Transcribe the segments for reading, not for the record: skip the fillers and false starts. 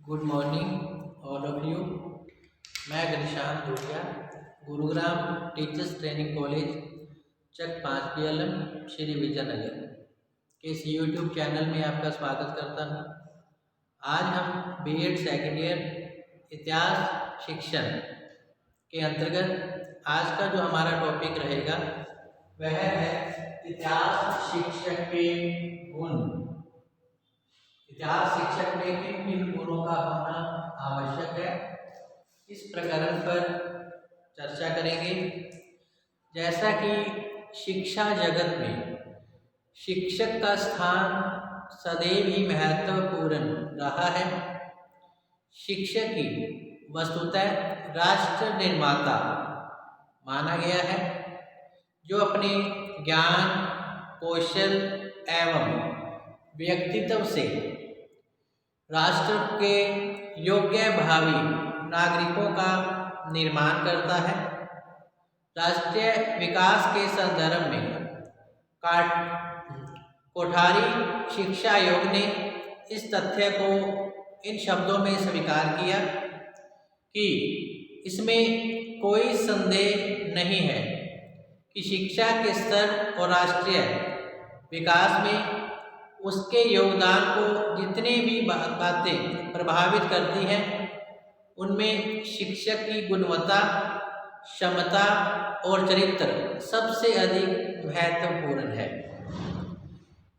Good morning all of you. मैं Ganeshan Dhuliya, Gurugram teachers training college Chak 5 PLM Shri Vijaynagar के इस यूट्यूब चैनल में आपका स्वागत करता हूँ। आज हम B.Ed सेकेंड ईयर इतिहास शिक्षण के अंतर्गत आज का जो हमारा टॉपिक रहेगा वह है इतिहास शिक्षक के गुण। इतिहास शिक्षक में किन किन गुणों का होना आवश्यक है, इस प्रकरण पर चर्चा करेंगे। जैसा कि शिक्षा जगत में शिक्षक का स्थान सदैव ही महत्वपूर्ण रहा है। शिक्षक ही वस्तुतः राष्ट्र निर्माता माना गया है, जो अपने ज्ञान, कौशल एवं व्यक्तित्व से राष्ट्र के योग्य भावी नागरिकों का निर्माण करता है। राष्ट्रीय विकास के संदर्भ में कोठारी शिक्षा आयोग ने इस तथ्य को इन शब्दों में स्वीकार किया कि इसमें कोई संदेह नहीं है कि शिक्षा के स्तर और राष्ट्रीय विकास में उसके योगदान को जितनी भी बातें प्रभावित करती हैं, उनमें शिक्षक की गुणवत्ता, क्षमता और चरित्र सबसे अधिक महत्वपूर्ण है।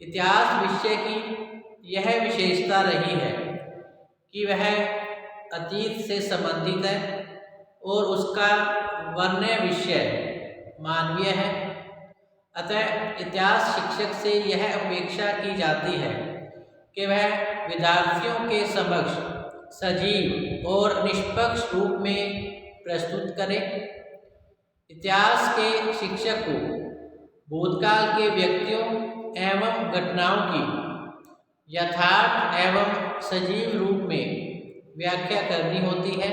इतिहास विषय की यह विशेषता रही है कि वह अतीत से संबंधित है और उसका वर्ण्य विषय मानवीय है। अतः इतिहास शिक्षक से यह अपेक्षा की जाती है कि वह विद्यार्थियों के समक्ष सजीव और निष्पक्ष रूप में प्रस्तुत करे। इतिहास के शिक्षक को भूतकाल के व्यक्तियों एवं घटनाओं की यथार्थ एवं सजीव रूप में व्याख्या करनी होती है।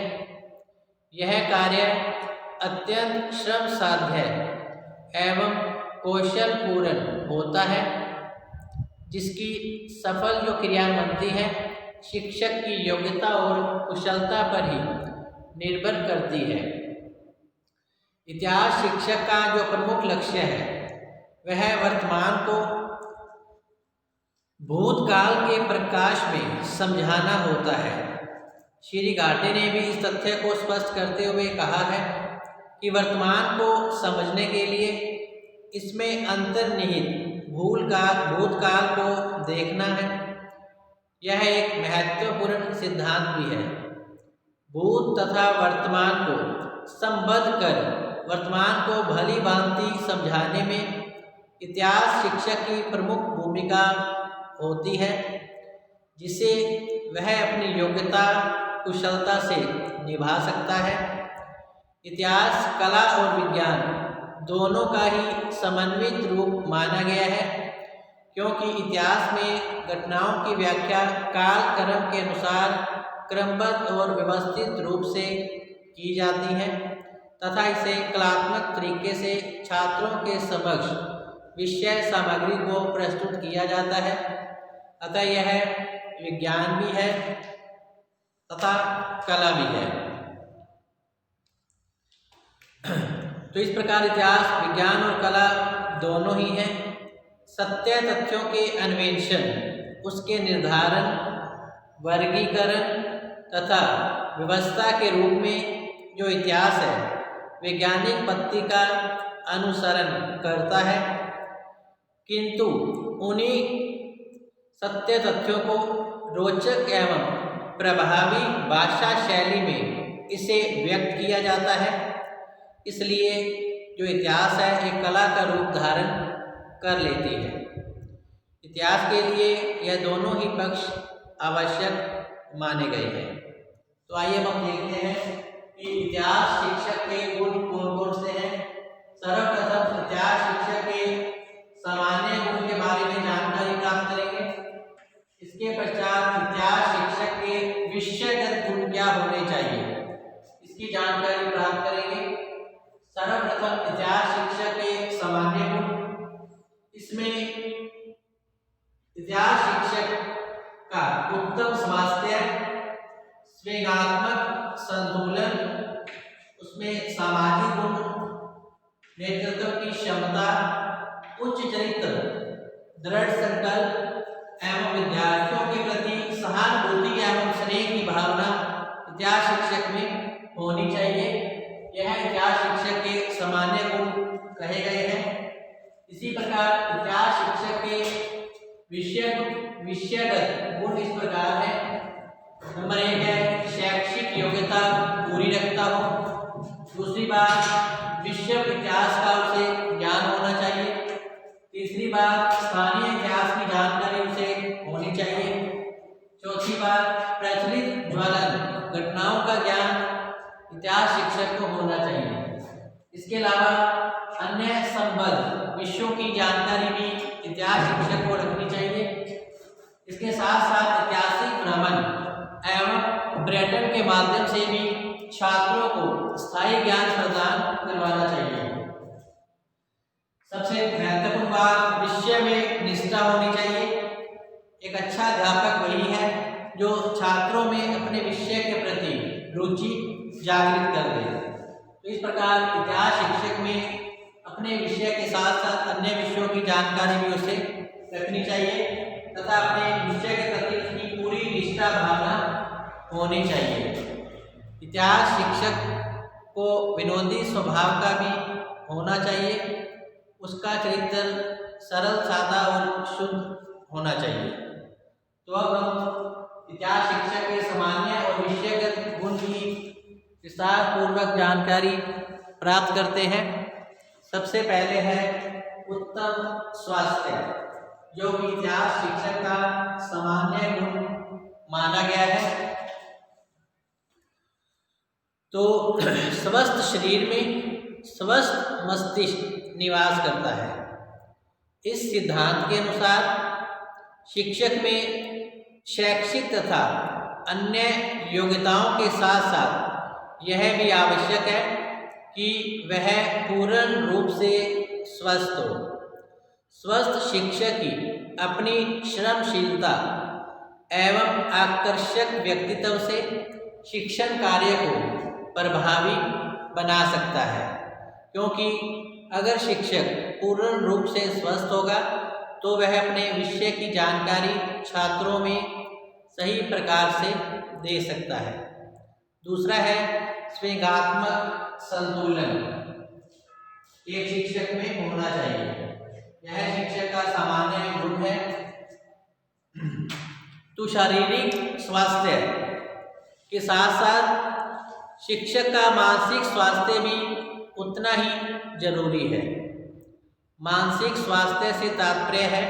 यह कार्य अत्यंत श्रम साध्य एवं कौशल पूर्ण होता है, जिसकी सफल जो क्रिया बनती है शिक्षक की योग्यता और कुशलता पर ही निर्भर करती है। इतिहास शिक्षक का जो प्रमुख लक्ष्य है वह वर्तमान को भूतकाल के प्रकाश में समझाना होता है। श्री घाटे ने भी इस तथ्य को स्पष्ट करते हुए कहा है कि वर्तमान को समझने के लिए इसमें अंतर्निहित भूतकाल को देखना है। यह एक महत्वपूर्ण सिद्धांत भी है। भूत तथा वर्तमान को संबद्ध कर वर्तमान को भली भांति समझाने में इतिहास शिक्षक की प्रमुख भूमिका होती है, जिसे वह अपनी योग्यता कुशलता से निभा सकता है। इतिहास कला और विज्ञान दोनों का ही समन्वित रूप माना गया है, क्योंकि इतिहास में घटनाओं की व्याख्या काल क्रम के अनुसार क्रमबद्ध और व्यवस्थित रूप से की जाती है तथा इसे कलात्मक तरीके से छात्रों के समक्ष विषय सामग्री को प्रस्तुत किया जाता है। अतः यह विज्ञान भी है तथा कला भी है। तो इस प्रकार इतिहास, विज्ञान और कला दोनों ही हैं। सत्य तथ्यों के अन्वेषण, उसके निर्धारण, वर्गीकरण तथा व्यवस्था के रूप में जो इतिहास है वैज्ञानिक पद्धति का अनुसरण करता है, किंतु उन्हीं सत्य तथ्यों को रोचक एवं प्रभावी भाषा शैली में इसे व्यक्त किया जाता है। इसलिए जो इतिहास है एक कला का रूप धारण कर लेती है। इतिहास के लिए यह दोनों ही पक्ष आवश्यक माने गए हैं। तो आइए हम देखते हैं कि इतिहास शिक्षक के गुण कौन कौन से हैं। सर्वप्रथम इतिहास शिक्षक के सामान्य गुण के बारे में जानकारी प्राप्त करेंगे। इसके पश्चात इतिहास शिक्षक के विषयगत गुण क्या होने चाहिए, इसकी जानकारी प्राप्त करेंगे। सर्वप्रथम इतिहास शिक्षक के सामान्य गुण। इसमें इतिहास शिक्षक का उत्तम स्वास्थ्य, संवेगात्मक संतुलन, उसमें सामाजिक गुण, नेतृत्व की क्षमता, उच्च चरित्र, दृढ़ संकल्प एवं विद्यार्थियों के प्रति सहानुभूति एवं स्नेह की भावना इतिहास शिक्षक में होनी चाहिए। यह इतिहास शिक्षक के सामान्य गुण कहे गए हैं। इसी प्रकार इतिहास शिक्षक के विषयगत गुण इस प्रकार है। नंबर 1 है शैक्षिक योग्यता पूरी रखता हो। दूसरी बात, विश्व इतिहास का उसे ज्ञान होना चाहिए। तीसरी बात, स्थानीय इतिहास की जानकारी उसे होनी चाहिए। चौथी बात, प्रचलित ज्वलन घटनाओं का ज्ञान इतिहास शिक्षक को होना चाहिए। इसके अलावा अन्य संबद्ध विषयों की जानकारी भी इतिहास शिक्षक को रखनी चाहिए। इसके साथ साथ ऐतिहासिक भ्रमण एवं पर्यटन के माध्यम से भी छात्रों को स्थायी ज्ञान प्रदान करवाना चाहिए। सबसे महत्वपूर्ण बात, विषय में निष्ठा होनी चाहिए। एक अच्छा अध्यापक वही है जो छात्रों में अपने विषय के प्रति रुचि जागृत कर दे। तो इस प्रकार इतिहास शिक्षक में अपने विषय के साथ साथ अन्य विषयों की जानकारी भी उसे रखनी चाहिए तथा अपने विषय के प्रति उसकी पूरी निष्ठा भावना होनी चाहिए। इतिहास शिक्षक को विनोदी स्वभाव का भी होना चाहिए। उसका चरित्र सरल, सादा और शुद्ध होना चाहिए। तो अब हम इतिहास शिक्षक के सामान्य और विषयगत गुण की विस्तार पूर्वक जानकारी प्राप्त करते हैं। सबसे पहले है उत्तम स्वास्थ्य, जो कि इतिहास शिक्षक का सामान्य गुण माना गया है। तो स्वस्थ शरीर में स्वस्थ मस्तिष्क निवास करता है। इस सिद्धांत के अनुसार शिक्षक में शैक्षिक तथा अन्य योग्यताओं के साथ साथ यह भी आवश्यक है कि वह पूर्ण रूप से स्वस्थ हो। स्वस्थ शिक्षक ही अपनी श्रमशीलता एवं आकर्षक व्यक्तित्व से शिक्षण कार्य को प्रभावी बना सकता है, क्योंकि अगर शिक्षक पूर्ण रूप से स्वस्थ होगा तो वह अपने विषय की जानकारी छात्रों में सही प्रकार से दे सकता है। दूसरा है संवेगात्मक संतुलन, एक शिक्षक में होना चाहिए। यह शिक्षक का सामान्य गुण है। तो शारीरिक स्वास्थ्य के साथ साथ शिक्षक का मानसिक स्वास्थ्य भी उतना ही जरूरी है। मानसिक स्वास्थ्य से तात्पर्य है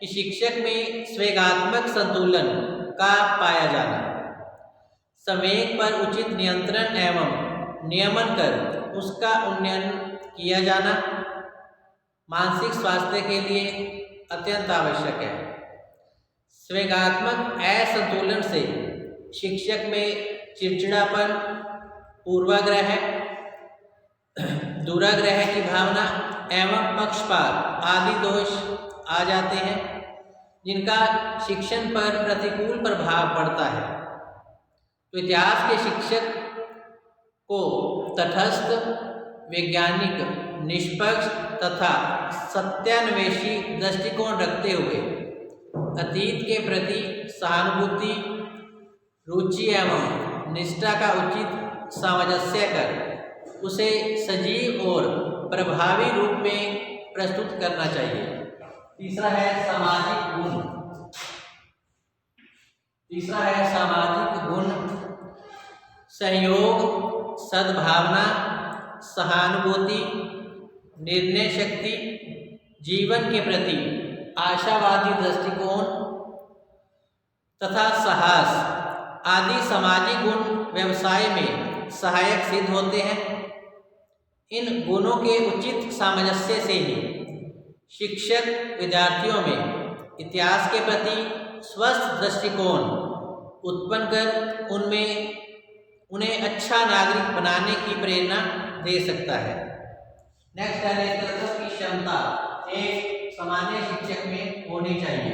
कि शिक्षक में संवेगात्मक संतुलन का पाया जाना, संवेग पर उचित नियंत्रण एवं नियमन कर उसका उन्नयन किया जाना मानसिक स्वास्थ्य के लिए अत्यंत आवश्यक है। संवेगात्मक असंतुलन से शिक्षक में चिड़चिड़ापन, पूर्वाग्रह, दुराग्रह की भावना एवं पक्षपात आदि दोष आ जाते हैं, जिनका शिक्षण पर प्रतिकूल प्रभाव पड़ता है। तो इतिहास के शिक्षक को तटस्थ, वैज्ञानिक, निष्पक्ष तथा सत्यान्वेषी दृष्टिकोण रखते हुए अतीत के प्रति सहानुभूति, रुचि एवं निष्ठा का उचित सामंजस्य कर उसे सजीव और प्रभावी रूप में प्रस्तुत करना चाहिए। तीसरा है सामाजिक गुण। सहयोग, सद्भावना, सहानुभूति, निर्णय शक्ति, जीवन के प्रति आशावादी दृष्टिकोण तथा साहस आदि सामाजिक गुण व्यवसाय में सहायक सिद्ध होते हैं। इन गुणों के उचित सामंजस्य से ही शिक्षक विद्यार्थियों में इतिहास के प्रति स्वस्थ दृष्टिकोण उत्पन्न कर उन्हें अच्छा नागरिक बनाने की प्रेरणा दे सकता है। नेक्स्ट है नेतृत्व की क्षमता, एक सामान्य शिक्षक में होनी चाहिए।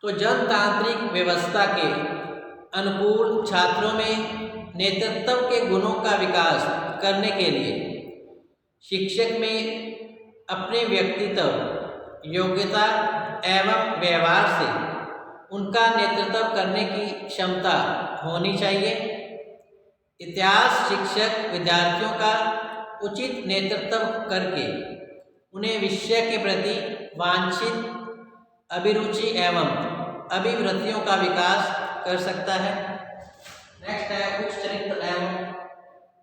तो जनतांत्रिक व्यवस्था के अनुकूल छात्रों में नेतृत्व के गुणों का विकास करने के लिए शिक्षक में अपने व्यक्तित्व, योग्यता एवं व्यवहार से उनका नेतृत्व करने की क्षमता होनी चाहिए। इतिहास शिक्षक विद्यार्थियों का उचित नेतृत्व करके उन्हें विषय के प्रति वांछित अभिरुचि एवं अभिवृत्तियों का विकास कर सकता है। नेक्स्ट है उच्च चरित्र एवं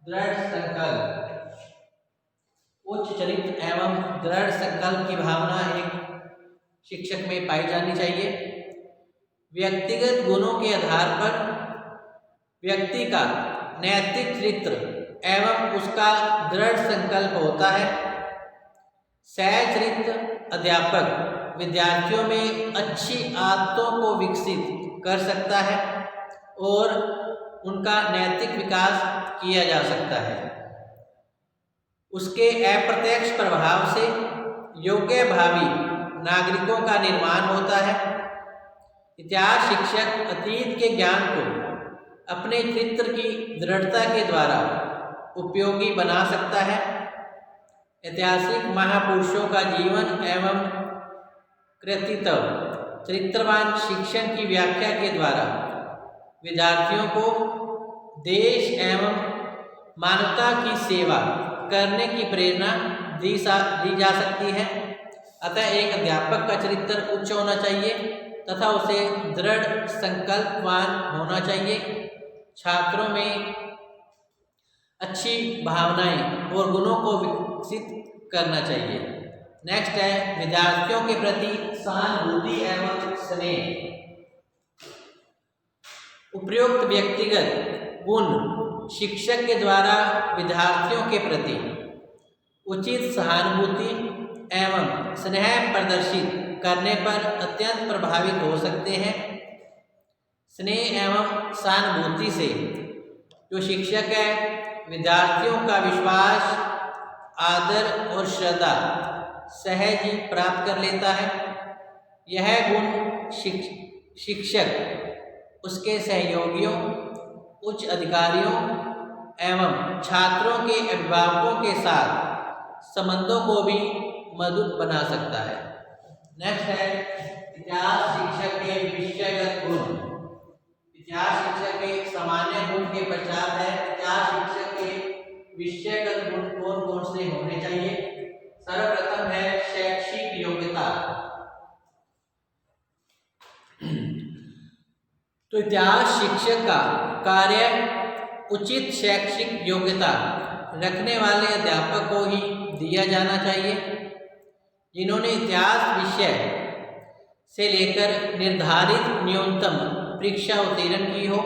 दृढ़ संकल्प। उच्च चरित्र एवं दृढ़ संकल्प की भावना एक शिक्षक में पाई जानी चाहिए। व्यक्तिगत गुणों के आधार पर व्यक्ति का नैतिक चरित्र एवं उसका दृढ़ संकल्प होता है। सहचरित्र अध्यापक विद्यार्थियों में अच्छी आदतों को विकसित कर सकता है और उनका नैतिक विकास किया जा सकता है। उसके अप्रत्यक्ष प्रभाव से योग्य भावी नागरिकों का निर्माण होता है। इतिहास शिक्षक अतीत के ज्ञान को अपने चरित्र की दृढ़ता के द्वारा उपयोगी बना सकता है। ऐतिहासिक महापुरुषों का जीवन एवं कृतित्व चरित्रवान शिक्षण की व्याख्या के द्वारा विद्यार्थियों को देश एवं मानवता की सेवा करने की प्रेरणा दी जा सकती है। अतः एक अध्यापक का चरित्र उच्च होना चाहिए तथा उसे दृढ़ संकल्पवान होना चाहिए। छात्रों में अच्छी भावनाएं और गुणों को विकसित करना चाहिए। नेक्स्ट है विद्यार्थियों के प्रति सहानुभूति एवं स्नेह। उपयुक्त व्यक्तिगत गुण शिक्षक के द्वारा विद्यार्थियों के प्रति उचित सहानुभूति एवं स्नेह प्रदर्शित करने पर अत्यंत प्रभावित हो सकते हैं। स्नेह एवं सहानुभूति से जो शिक्षक है विद्यार्थियों का विश्वास, आदर और श्रद्धा सहज ही प्राप्त कर लेता है। यह गुण शिक्षक उसके सहयोगियों, उच्च अधिकारियों एवं छात्रों के अभिभावकों के साथ संबंधों को भी मजबूत बना सकता है। नेक्स्ट है इतिहास शिक्षक के विषयगत गुण। इतिहास शिक्षक के सामान्य गुण के पश्चात है इतिहास शिक्षक के विषयगत गुण कौन कौन से होने चाहिए। सर्वप्रथम है शैक्षिक योग्यता। तो इतिहास शिक्षक का कार्य उचित शैक्षिक योग्यता रखने वाले अध्यापक को ही दिया जाना चाहिए, जिन्होंने इतिहास विषय से लेकर निर्धारित न्यूनतम परीक्षा उत्तीर्ण की हो।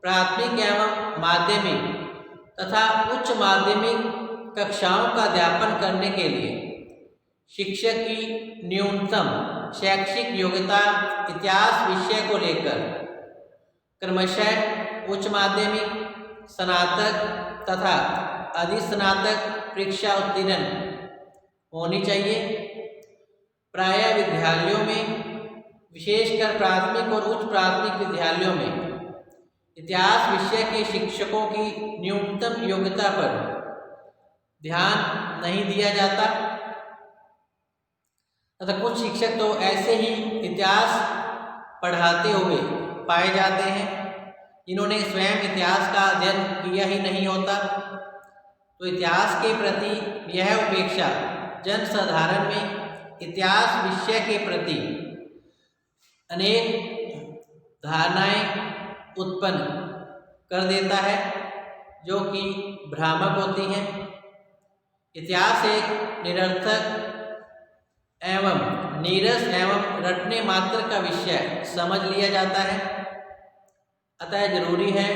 प्राथमिक एवं माध्यमिक तथा उच्च माध्यमिक कक्षाओं का अध्यापन करने के लिए शिक्षक की न्यूनतम शैक्षिक योग्यता इतिहास विषय को लेकर क्रमशः उच्च माध्यमिक, स्नातक तथा अधिस्नातक परीक्षा उत्तीर्ण होनी चाहिए। प्रायः विद्यालयों में, विशेषकर प्राथमिक और उच्च प्राथमिक विद्यालयों में इतिहास विषय के शिक्षकों की न्यूनतम योग्यता पर ध्यान नहीं दिया जाता तथा कुछ शिक्षक तो ऐसे ही इतिहास पढ़ाते हुए पाए जाते हैं जिन्होंने स्वयं इतिहास का अध्ययन किया ही नहीं होता। तो इतिहास के प्रति यह उपेक्षा जनसाधारण में इतिहास विषय के प्रति अनेक धारणाएं उत्पन्न कर देता है जो कि भ्रामक होती हैं। इतिहास एक निरर्थक एवं नीरस एवं रटने मात्र का विषय समझ लिया जाता है। अतः जरूरी है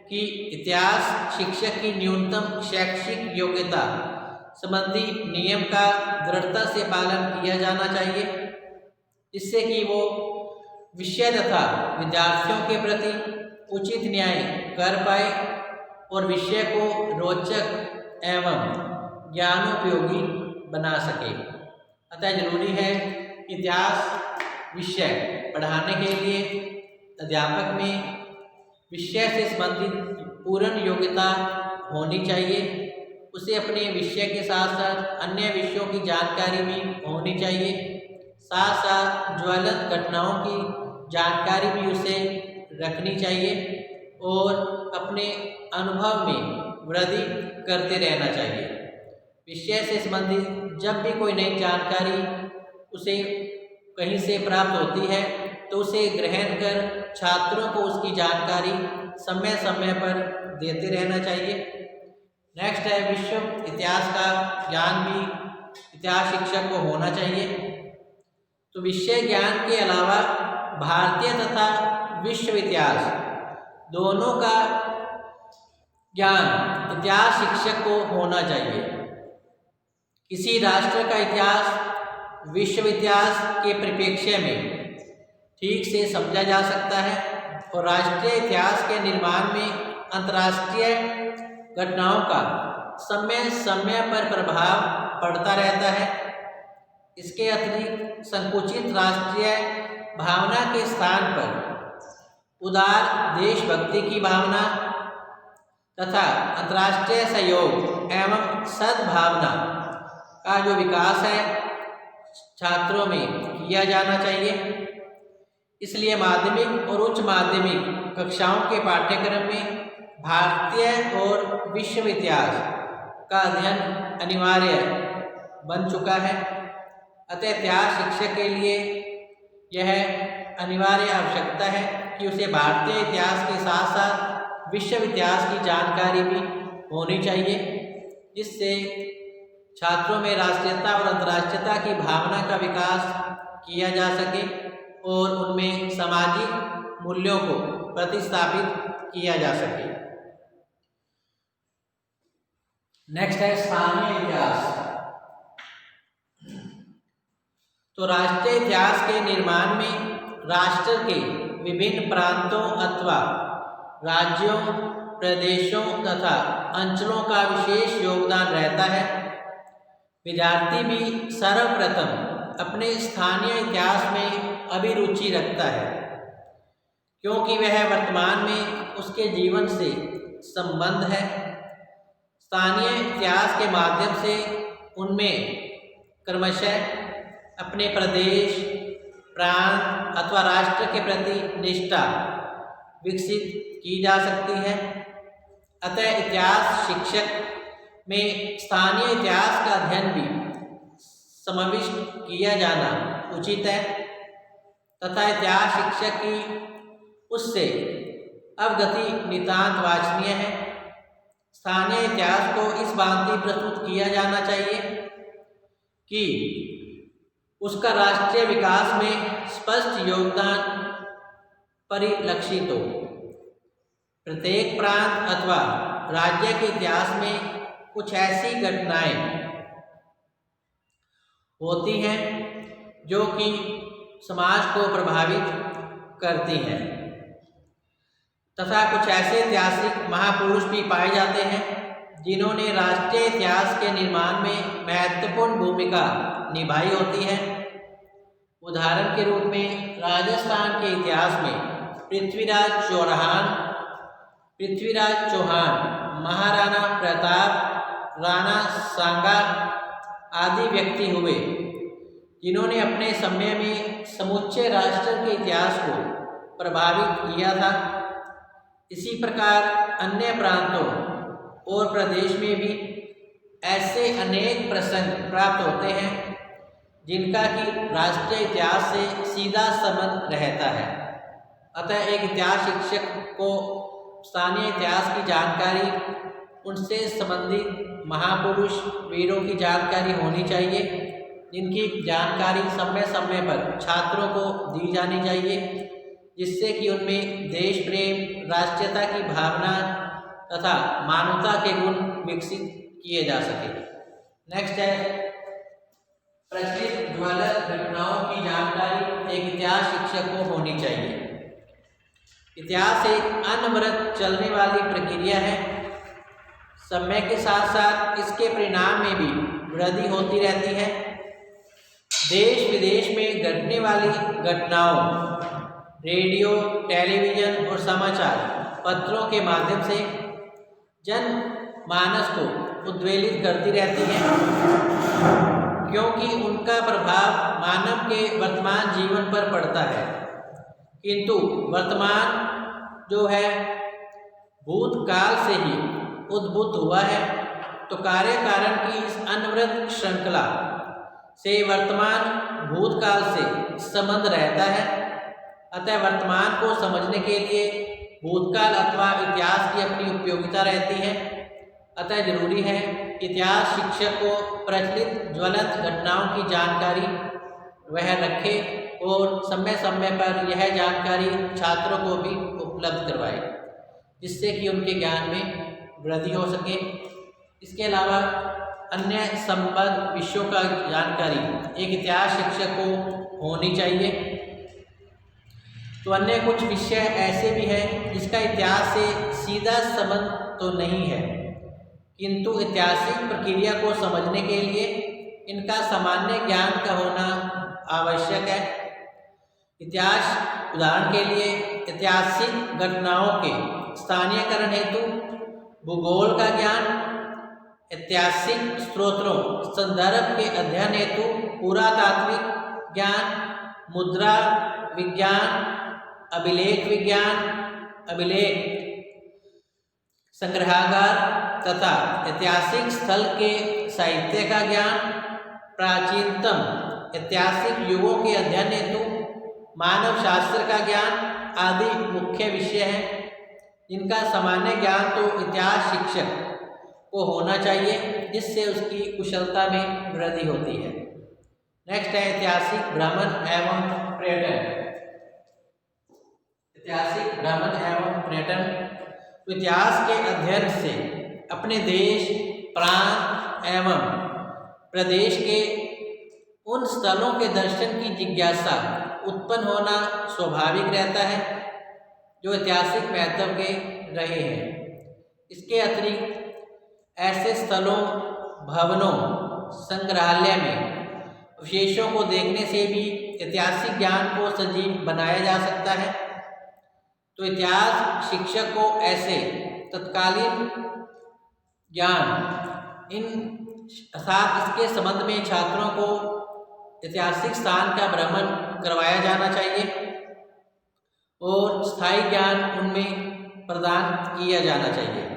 कि इतिहास शिक्षक की न्यूनतम शैक्षिक योग्यता संबंधी नियम का दृढ़ता से पालन किया जाना चाहिए, जिससे कि वो विषय तथा विद्यार्थियों के प्रति उचित न्याय कर पाए और विषय को रोचक एवं ज्ञानोपयोगी बना सके। अतः जरूरी है कि इतिहास विषय पढ़ाने के लिए अध्यापक में विषय से संबंधित पूर्ण योग्यता होनी चाहिए। उसे अपने विषय के साथ साथ अन्य विषयों की जानकारी भी होनी चाहिए। साथ साथ ज्वलंत घटनाओं की जानकारी भी उसे रखनी चाहिए और अपने अनुभव में वृद्धि करते रहना चाहिए। विषय से संबंधित जब भी कोई नई जानकारी उसे कहीं से प्राप्त होती है तो उसे ग्रहण कर छात्रों को उसकी जानकारी समय समय पर देते रहना चाहिए। नेक्स्ट है विश्व इतिहास का ज्ञान भी इतिहास शिक्षक को होना चाहिए। तो विषय ज्ञान के अलावा भारतीय तथा विश्व इतिहास दोनों का ज्ञान इतिहास शिक्षक को होना चाहिए। किसी राष्ट्र का इतिहास विश्व इतिहास के परिप्रेक्ष्य में ठीक से समझा जा सकता है और राष्ट्रीय इतिहास के निर्माण में अंतर्राष्ट्रीय घटनाओं का समय समय पर प्रभाव पड़ता रहता है। इसके अतिरिक्त संकुचित राष्ट्रीय भावना के स्थान पर उदार देशभक्ति की भावना तथा अंतर्राष्ट्रीय सहयोग एवं सद्भावना का जो विकास है छात्रों में किया जाना चाहिए। इसलिए माध्यमिक और उच्च माध्यमिक कक्षाओं के पाठ्यक्रम में भारतीय और विश्व इतिहास का अध्ययन अनिवार्य बन चुका है। अतः इतिहास शिक्षक के लिए यह अनिवार्य आवश्यकता है कि उसे भारतीय इतिहास के साथ साथ विश्व इतिहास की जानकारी भी होनी चाहिए, जिससे छात्रों में राष्ट्रीयता और अंतर्राष्ट्रीयता की भावना का विकास किया जा सके और उनमें सामाजिक मूल्यों को प्रतिस्थापित किया जा सके। नेक्स्ट है स्थानीय इतिहास। तो राष्ट्रीय इतिहास के निर्माण में राष्ट्र के विभिन्न प्रांतों अथवा राज्यों, प्रदेशों तथा अंचलों का विशेष योगदान रहता है। विद्यार्थी भी सर्वप्रथम अपने स्थानीय इतिहास में अभिरुचि रखता है, क्योंकि वह वर्तमान में उसके जीवन से संबंध है। स्थानीय इतिहास के माध्यम से उनमें क्रमशः अपने प्रदेश, प्रांत अथवा राष्ट्र के प्रति निष्ठा विकसित की जा सकती है। अतः इतिहास शिक्षक में स्थानीय इतिहास का अध्ययन भी समाविष्ट किया जाना उचित है तथा इतिहास शिक्षक की उससे अवगति नितांत वांछनीय है। स्थानीय इतिहास को इस भांति प्रस्तुत किया जाना चाहिए कि उसका राष्ट्रीय विकास में स्पष्ट योगदान परिलक्षित हो। प्रत्येक प्रांत अथवा राज्य के इतिहास में कुछ ऐसी घटनाएं होती हैं जो कि समाज को प्रभावित करती हैं तथा कुछ ऐसे ऐतिहासिक महापुरुष भी पाए जाते हैं जिन्होंने राष्ट्रीय इतिहास के निर्माण में महत्वपूर्ण भूमिका निभाई होती है। उदाहरण के रूप में राजस्थान के इतिहास में पृथ्वीराज चौहान, महाराणा प्रताप, राणा सांगा आदि व्यक्ति हुए जिन्होंने अपने समय में समूचे राष्ट्र के इतिहास को प्रभावित किया था। इसी प्रकार अन्य प्रांतों और प्रदेश में भी ऐसे अनेक प्रसंग प्राप्त होते हैं जिनका कि राष्ट्रीय इतिहास से सीधा संबंध रहता है। अतः एक इतिहास शिक्षक को स्थानीय इतिहास की जानकारी, उनसे संबंधित महापुरुष वीरों की जानकारी होनी चाहिए, जिनकी जानकारी समय समय पर छात्रों को दी जानी चाहिए, जिससे कि उनमें देश प्रेम, राष्ट्रीयता की भावना तथा मानवता के गुण विकसित किए जा सके। नेक्स्ट है प्रचलित ज्वलंत घटनाओं की जानकारी एक इतिहास शिक्षक को होनी चाहिए। इतिहास एक अनवरत चलने वाली प्रक्रिया है। समय के साथ साथ इसके परिणाम में भी वृद्धि होती रहती है। देश विदेश में घटने वाली घटनाओं रेडियो, टेलीविज़न और समाचार पत्रों के माध्यम से जनमानस को उद्वेलित करती रहती हैं, क्योंकि उनका प्रभाव मानव के वर्तमान जीवन पर पड़ता है। किंतु वर्तमान जो है भूतकाल से ही उद्भूत हुआ है, तो कार्य कारण की इस अनवरत श्रृंखला से वर्तमान भूतकाल से संबंध रहता है। अतः वर्तमान को समझने के लिए भूतकाल अथवा इतिहास की अपनी उपयोगिता रहती है। अतः जरूरी है इतिहास शिक्षक को प्रचलित ज्वलंत घटनाओं की जानकारी वह रखे और समय समय पर यह जानकारी छात्रों को भी उपलब्ध करवाए, जिससे कि उनके ज्ञान में वृद्धि हो सके। इसके अलावा अन्य संबद्ध विषयों का जानकारी एक इतिहास शिक्षक को होनी चाहिए। तो अन्य कुछ विषय ऐसे भी हैं जिसका इतिहास से सीधा संबंध तो नहीं है, किंतु ऐतिहासिक प्रक्रिया को समझने के लिए इनका सामान्य ज्ञान का होना आवश्यक है। इतिहास उदाहरण के लिए ऐतिहासिक घटनाओं के स्थानीयकरण हेतु भूगोल का ज्ञान, ऐतिहासिक स्रोतों संदर्भ के अध्ययन हेतु पुरातात्विक ज्ञान, मुद्रा विज्ञान, अभिलेख विज्ञान, अभिलेख संग्रहागार तथा ऐतिहासिक स्थल के साहित्य का ज्ञान, प्राचीनतम ऐतिहासिक युगों के अध्ययन हेतु मानव शास्त्र का ज्ञान आदि मुख्य विषय हैं, जिनका सामान्य ज्ञान तो इतिहास शिक्षक को होना चाहिए, जिससे उसकी कुशलता में वृद्धि होती है। नेक्स्ट है ऐतिहासिक भ्रमण एवं पर्यटन। ऐतिहासिक भ्रमण एवं पर्यटन तो इतिहास के अध्ययन से अपने देश, प्रांत एवं प्रदेश के उन स्थलों के दर्शन की जिज्ञासा उत्पन्न होना स्वाभाविक रहता है जो ऐतिहासिक महत्व के रहे हैं। इसके अतिरिक्त ऐसे स्थलों, भवनों, संग्रहालय में अवशेषों को देखने से भी ऐतिहासिक ज्ञान को सजीव बनाया जा सकता है। तो इतिहास शिक्षक को ऐसे तत्कालीन ज्ञान इन साथ इसके संबंध में छात्रों को ऐतिहासिक स्थान का भ्रमण करवाया जाना चाहिए और स्थायी ज्ञान उनमें प्रदान किया जाना चाहिए।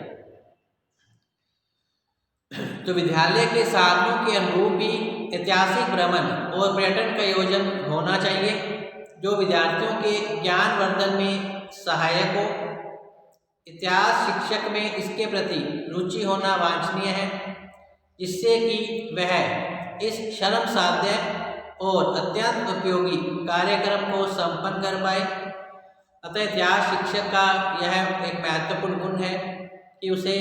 तो विद्यालय के साधनों के अनुरूप भी ऐतिहासिक भ्रमण और पर्यटन का आयोजन होना चाहिए, जो विद्यार्थियों के ज्ञान वर्धन में सहायक हो। इतिहास शिक्षक में इसके प्रति रुचि होना वांछनीय है, जिससे कि वह इस श्रम साध्य और अत्यंत उपयोगी कार्यक्रम को संपन्न कर पाए। अतः इतिहास शिक्षक का यह एक महत्वपूर्ण गुण है कि उसे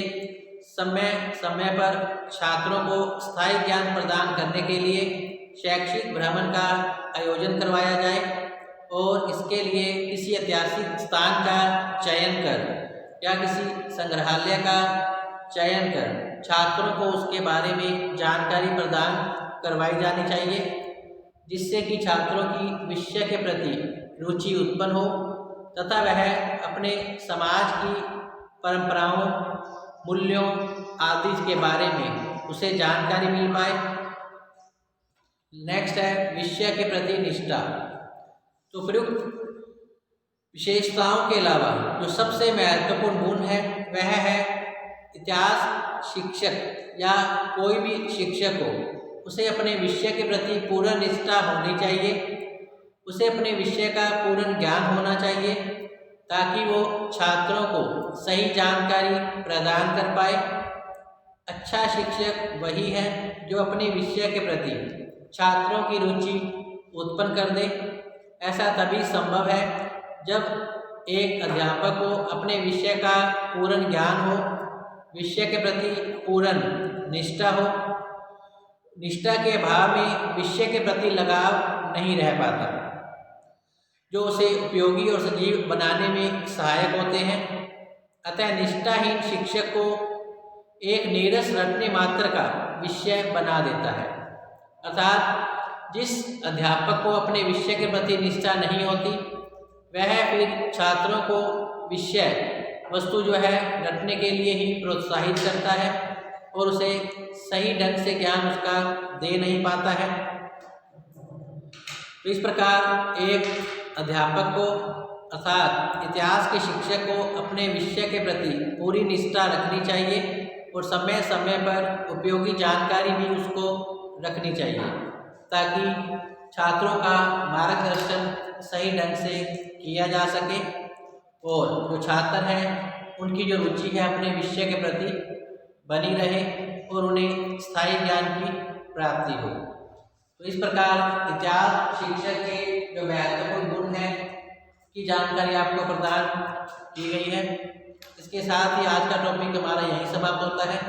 समय समय पर छात्रों को स्थायी ज्ञान प्रदान करने के लिए शैक्षिक भ्रमण का आयोजन करवाया जाए और इसके लिए किसी ऐतिहासिक स्थान का चयन कर या किसी संग्रहालय का चयन कर छात्रों को उसके बारे में जानकारी प्रदान करवाई जानी चाहिए, जिससे कि छात्रों की विषय के प्रति रुचि उत्पन्न हो तथा वह अपने समाज की परंपराओं, मूल्यों आदि के बारे में उसे जानकारी मिल पाए। नेक्स्ट है विषय के प्रति निष्ठा। तो प्रयुक्त विशेषताओं के अलावा जो सबसे महत्वपूर्ण गुण है वह है इतिहास शिक्षक या कोई भी शिक्षक हो, उसे अपने विषय के प्रति पूर्ण निष्ठा होनी चाहिए। उसे अपने विषय का पूर्ण ज्ञान होना चाहिए ताकि वो छात्रों को सही जानकारी प्रदान कर पाए। अच्छा शिक्षक वही है जो अपने विषय के प्रति छात्रों की रुचि उत्पन्न कर दे। ऐसा तभी संभव है जब एक अध्यापक को अपने विषय का पूर्ण ज्ञान हो, विषय के प्रति पूर्ण निष्ठा हो। निष्ठा के अभाव में विषय के प्रति लगाव नहीं रह पाता, जो उसे उपयोगी और सजीव बनाने में सहायक होते हैं। अतः निष्ठाहीन शिक्षक को एक नीरस रटने मात्र का विषय बना देता है। अर्थात जिस अध्यापक को अपने विषय के प्रति निष्ठा नहीं होती वह फिर छात्रों को विषय वस्तु जो है रटने के लिए ही प्रोत्साहित करता है और उसे सही ढंग से ज्ञान उसका दे नहीं पाता है। तो इस प्रकार एक अध्यापक को अर्थात इतिहास के शिक्षक को अपने विषय के प्रति पूरी निष्ठा रखनी चाहिए और समय समय पर उपयोगी जानकारी भी उसको रखनी चाहिए ताकि छात्रों का मार्गदर्शन सही ढंग से किया जा सके और जो छात्र हैं उनकी जो रुचि है अपने विषय के प्रति बनी रहे और उन्हें स्थायी ज्ञान की प्राप्ति हो। तो इस प्रकार इतिहास शिक्षक के जो महत्वपूर्ण गुण हैं की जानकारी आपको प्रदान की गई है। इसके साथ ही आज का टॉपिक हमारा यहीं समाप्त होता है।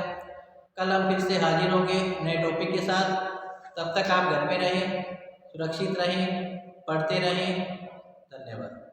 कल हम फिर से हाजिर होंगे नए टॉपिक के साथ। तब तक आप घर में रहें, सुरक्षित रहें, पढ़ते रहें। धन्यवाद।